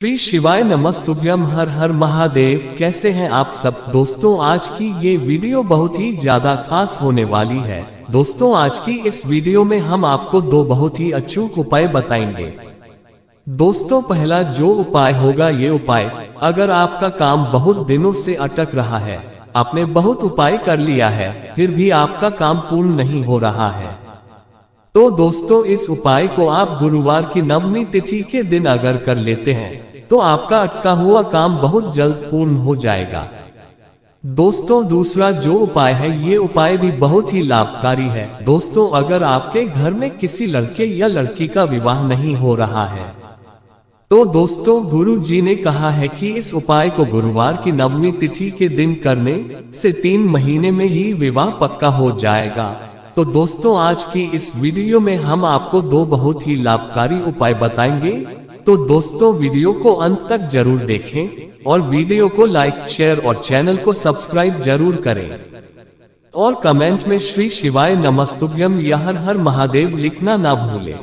श्री शिवाय नमस्तुभ्यम। हर हर महादेव। कैसे हैं आप सब दोस्तों? आज की ये वीडियो बहुत ही ज्यादा खास होने वाली है। दोस्तों, आज की इस वीडियो में हम आपको दो बहुत ही अचूक उपाय बताएंगे। दोस्तों, पहला जो उपाय होगा, ये उपाय अगर आपका काम बहुत दिनों से अटक रहा है, आपने बहुत उपाय कर लिया है, फिर भी आपका काम पूर्ण नहीं हो रहा है, तो दोस्तों इस उपाय को आप गुरुवार की नवमी तिथि के दिन अगर कर लेते हैं तो आपका अटका हुआ काम बहुत जल्द पूर्ण हो जाएगा। दोस्तों, दूसरा जो उपाय है, ये उपाय भी बहुत ही लाभकारी है। दोस्तों, अगर आपके घर में किसी लड़के या लड़की का विवाह नहीं हो रहा है, तो दोस्तों गुरु जी ने कहा है कि इस उपाय को गुरुवार की नवमी तिथि के दिन करने से 3 महीने में ही विवाह पक्का हो जाएगा। तो दोस्तों, आज की इस वीडियो में हम आपको दो बहुत ही लाभकारी उपाय बताएंगे। तो दोस्तों, वीडियो को अंत तक जरूर देखें और वीडियो को लाइक, शेयर और चैनल को सब्सक्राइब जरूर करें और कमेंट में श्री शिवाय नमस्तुभ्यम या हर हर महादेव लिखना ना भूलें।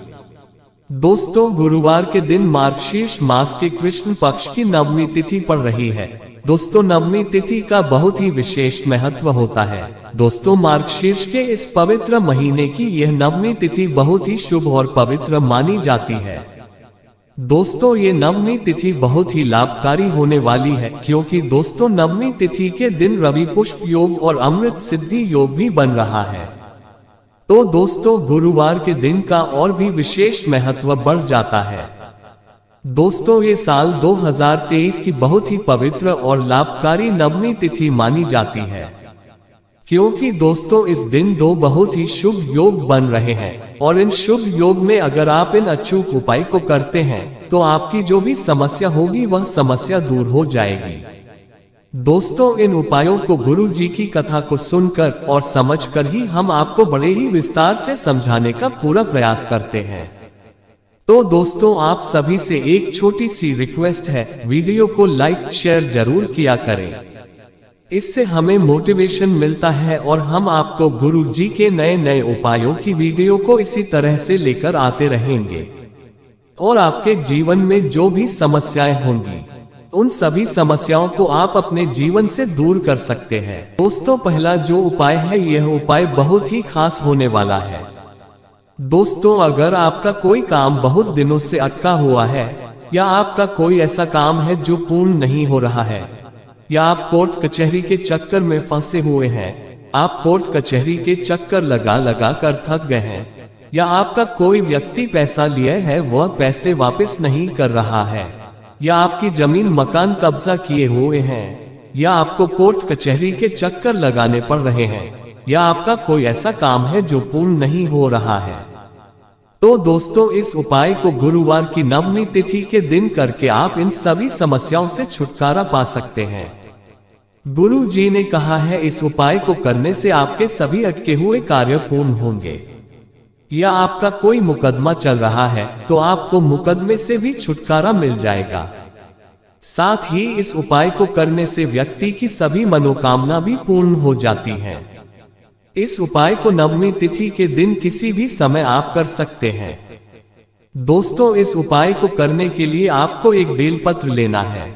दोस्तों, गुरुवार के दिन मार्गशीर्ष मास के कृष्ण पक्ष की नवमी तिथि पड़ रही है। दोस्तों, नवमी तिथि का बहुत ही विशेष महत्व होता है। दोस्तों, मार्गशीर्ष के इस पवित्र महीने की यह नवमी तिथि बहुत ही शुभ और पवित्र मानी जाती है। दोस्तों, ये नवमी तिथि बहुत ही लाभकारी होने वाली है, क्योंकि दोस्तों नवमी तिथि के दिन रवि पुष्प योग और अमृत सिद्धि योग भी बन रहा है। तो दोस्तों, गुरुवार के दिन का और भी विशेष महत्व बढ़ जाता है। दोस्तों, ये साल 2023 की बहुत ही पवित्र और लाभकारी नवमी तिथि मानी जाती है, क्योंकि दोस्तों इस दिन दो बहुत ही शुभ योग बन रहे हैं और इन शुभ योग में अगर आप इन अचूक उपाय को करते हैं तो आपकी जो भी समस्या होगी वह समस्या दूर हो जाएगी। दोस्तों, इन उपायों को गुरु जी की कथा को सुनकर और समझकर ही हम आपको बड़े ही विस्तार से समझाने का पूरा प्रयास करते हैं। तो दोस्तों, आप सभी से एक छोटी सी रिक्वेस्ट है, वीडियो को लाइक शेयर जरूर किया करें। इससे हमें मोटिवेशन मिलता है और हम आपको गुरु जी के नए नए उपायों की वीडियो को इसी तरह से लेकर आते रहेंगे और आपके जीवन में जो भी समस्याएं होंगी उन सभी समस्याओं को आप अपने जीवन से दूर कर सकते हैं। दोस्तों, पहला जो उपाय है, यह उपाय बहुत ही खास होने वाला है। दोस्तों, अगर आपका कोई काम बहुत दिनों से अटका हुआ है या आपका कोई ऐसा काम है जो पूर्ण नहीं हो रहा है, या आप कोर्ट कचहरी के चक्कर में फंसे हुए हैं, आप कोर्ट कचहरी के चक्कर लगा लगा कर थक गए हैं, या आपका कोई व्यक्ति पैसा लिया है वह पैसे वापस नहीं कर रहा है, या आपकी जमीन मकान कब्जा किए हुए हैं, या आपको कोर्ट कचहरी के चक्कर लगाने पड़ रहे हैं, या आपका कोई ऐसा काम है जो पूर्ण नहीं हो रहा है, तो दोस्तों इस उपाय को गुरुवार की नवमी तिथि के दिन करके आप इन सभी समस्याओं से छुटकारा पा सकते हैं। गुरु जी ने कहा है, इस उपाय को करने से आपके सभी अटके हुए कार्य पूर्ण होंगे। या आपका कोई मुकदमा चल रहा है तो आपको मुकदमे से भी छुटकारा मिल जाएगा। साथ ही इस उपाय को करने से व्यक्ति की सभी मनोकामना भी पूर्ण हो जाती हैं। इस उपाय को नवमी तिथि के दिन किसी भी समय आप कर सकते हैं। दोस्तों, इस उपाय को करने के लिए आपको एक बेलपत्र लेना है।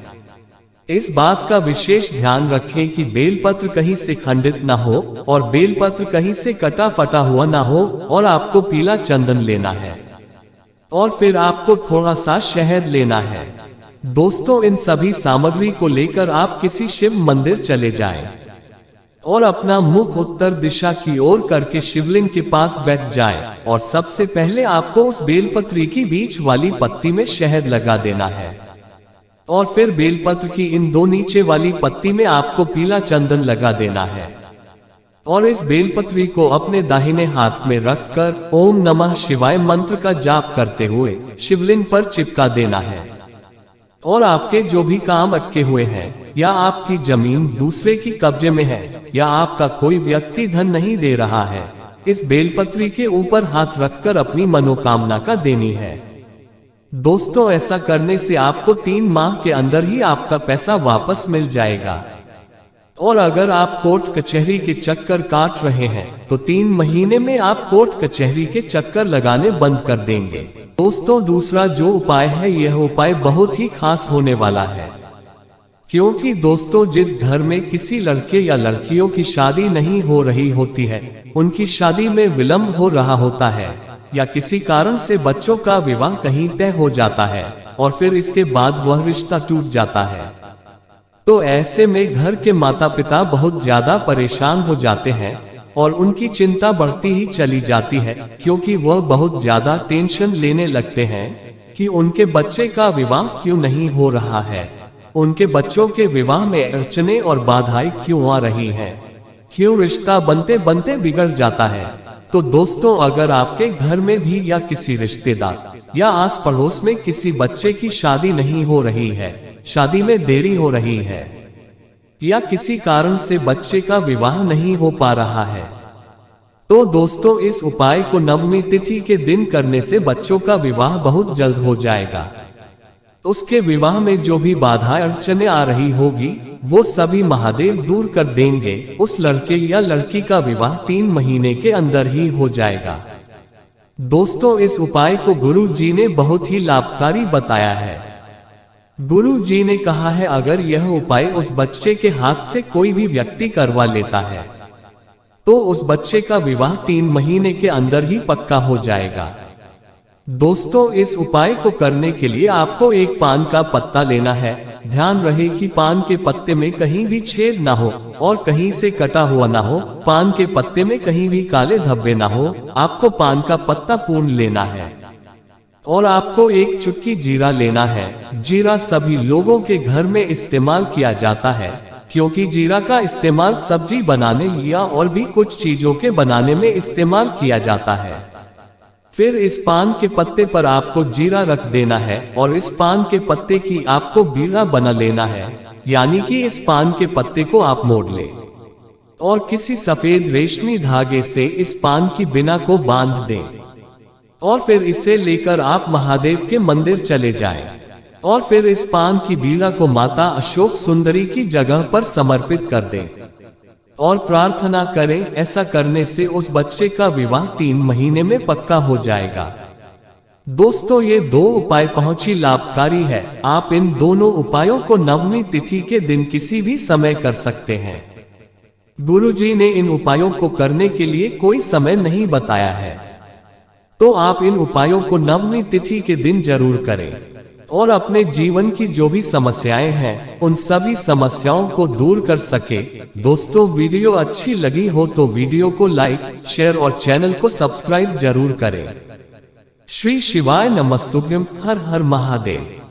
इस बात का विशेष ध्यान रखें कि बेलपत्र कहीं से खंडित ना हो और बेलपत्र कहीं से कटा फटा हुआ ना हो, और आपको पीला चंदन लेना है और फिर आपको थोड़ा सा शहद लेना है। दोस्तों, इन सभी सामग्री को लेकर आप किसी शिव मंदिर चले जाएं और अपना मुख उत्तर दिशा की ओर करके शिवलिंग के पास बैठ जाएं और सबसे पहले आपको उस बेलपत्री की बीच वाली पत्ती में शहद लगा देना है और फिर बेलपत्र की इन दो नीचे वाली पत्ती में आपको पीला चंदन लगा देना है और इस बेलपत्री को अपने दाहिने हाथ में रखकर ओम नमः शिवाय मंत्र का जाप करते हुए शिवलिंग पर चिपका देना है। और आपके जो भी काम अटके हुए हैं, या आपकी जमीन दूसरे की कब्जे में है, या आपका कोई व्यक्ति धन नहीं दे रहा है, इस बेलपत्री के ऊपर हाथ रखकर अपनी मनोकामना का देनी है। दोस्तों, ऐसा करने से आपको 3 माह के अंदर ही आपका पैसा वापस मिल जाएगा। और अगर आप कोर्ट कचहरी के चक्कर काट रहे हैं तो 3 महीने में आप कोर्ट कचहरी के चक्कर लगाने बंद कर देंगे। दोस्तों, दूसरा जो उपाय है, यह उपाय बहुत ही खास होने वाला है, क्योंकि दोस्तों जिस घर में किसी लड़के या लड़कियों की शादी नहीं हो रही होती है, उनकी शादी में विलंब हो रहा होता है, या किसी कारण से बच्चों का विवाह कहीं तय हो जाता है और फिर इसके बाद वह रिश्ता टूट जाता है, तो ऐसे में घर के माता पिता बहुत ज्यादा परेशान हो जाते हैं और उनकी चिंता बढ़ती ही चली जाती है, क्योंकि वह बहुत ज्यादा टेंशन लेने लगते हैं कि उनके बच्चे का विवाह क्यों नहीं हो रहा है, उनके बच्चों के विवाह में अड़चने और बाधाएं क्यों आ रही हैं, क्यों रिश्ता बनते बनते बिगड़ जाता है। तो दोस्तों, अगर आपके घर में भी या किसी रिश्तेदार या आस पड़ोस में किसी बच्चे की शादी नहीं हो रही है, शादी में देरी हो रही है, या किसी कारण से बच्चे का विवाह नहीं हो पा रहा है, तो दोस्तों इस उपाय को नवमी तिथि के दिन करने से बच्चों का विवाह बहुत जल्द हो जाएगा। उसके विवाह में जो भी बाधा अड़चने आ रही होगी, वो सभी महादेव दूर कर देंगे। उस लड़के या लड़की का विवाह 3 महीने के अंदर ही हो जाएगा। दोस्तों, इस उपाय को गुरु जी ने बहुत ही लाभकारी बताया है। गुरु जी ने कहा है, अगर यह उपाय उस बच्चे के हाथ से कोई भी व्यक्ति करवा लेता है तो उस बच्चे का विवाह 3 महीने के अंदर ही पक्का हो जाएगा। दोस्तों, इस उपाय को करने के लिए आपको एक पान का पत्ता लेना है। ध्यान रहे कि पान के पत्ते में कहीं भी छेद ना हो और कहीं से कटा हुआ ना हो, पान के पत्ते में कहीं भी काले धब्बे ना हो। आपको पान का पत्ता पूर्ण लेना है और आपको एक चुटकी जीरा लेना है। जीरा सभी लोगों के घर में इस्तेमाल किया जाता है, क्योंकि जीरा का इस्तेमाल सब्जी बनाने या और भी कुछ चीजों के बनाने में इस्तेमाल किया जाता है। फिर इस पान के पत्ते पर आपको जीरा रख देना है और इस पान के पत्ते की आपको बीड़ा बना लेना है, यानी कि इस पान के पत्ते को आप मोड़ ले और किसी सफेद रेशमी धागे से इस पान की बिना को बांध दें और फिर इसे लेकर आप महादेव के मंदिर चले जाएं और फिर इस पान की बीड़ा को माता अशोक सुंदरी की जगह पर समर्पित कर दें और प्रार्थना करें। ऐसा करने से उस बच्चे का विवाह 3 महीने में पक्का हो जाएगा। दोस्तों, ये 2 उपाय बहुत ही लाभकारी है। आप इन दोनों उपायों को नवमी तिथि के दिन किसी भी समय कर सकते हैं। गुरुजी ने इन उपायों को करने के लिए कोई समय नहीं बताया है, तो आप इन उपायों को नवमी तिथि के दिन जरूर करें और अपने जीवन की जो भी समस्याएं हैं, उन सभी समस्याओं को दूर कर सके। दोस्तों, वीडियो अच्छी लगी हो तो वीडियो को लाइक, शेयर और चैनल को सब्सक्राइब जरूर करें। श्री शिवाय नमस्तुभ्यम। हर हर महादेव।